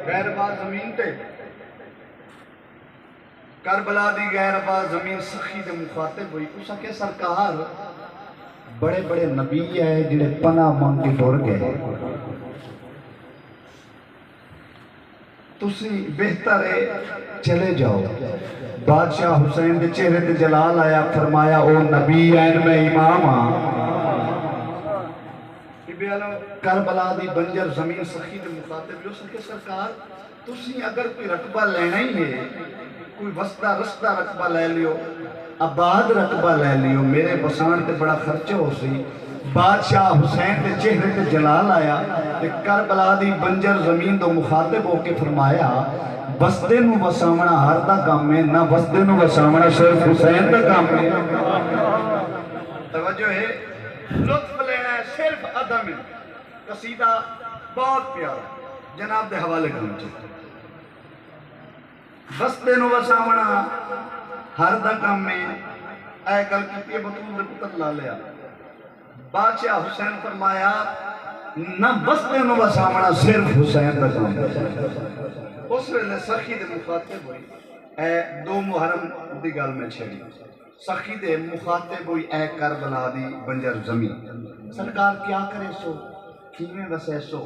غیرباز زمین تے کربلا دی غیرباز زمین سخی دے مخاطب ہوئی اس کے سرکار بڑے بڑے نبی ہے جڑے پناہ مانگ کے ٹر گئے تسی بہتر ہے چلے جاؤ بادشاہ حسین دے چہرے تے جلال آیا فرمایا او نبی این میں امام ہاں کربلا دی بنجر زمین سخی دے مخاطب جو سکے سرکار تسی اگر کوئی رقبہ لینا ہی ہے کوئی وسطہ رستہ رقبہ لے لیو آباد رقبہ لے لیو میرے بسان تے بڑا خرچہ ہو سی بادشاہ حسین دے چہرے تے جلال آیا تے کربلا دی بنجر زمین دو مخاطب ہو کے فرمایا بستے نو وسامنا ہر دا کام ہے نہ بستے نو وسامنا صرف حسین دا کام ہے توجہ ہے لطف لینا ہے صرف عدم ہے قصیدہ بہت پیارا جناب دے حوالے کرنا چاہتا بستے نو وسامنا ہر دا کام میں اے گل کی بطول دے پتر لا لیا بادشاہ حسین فرمایا نہ بستے نو وسامنا صرف حسین دا کام اس ویلے سخی دے مخاطب ہوئی اے دو محرم دی گل میں چھڑی سخی دے مخاطب ہوئی اے کربلا دی بنجر زمین سرکار کیا کرے سو کیویں وسے سو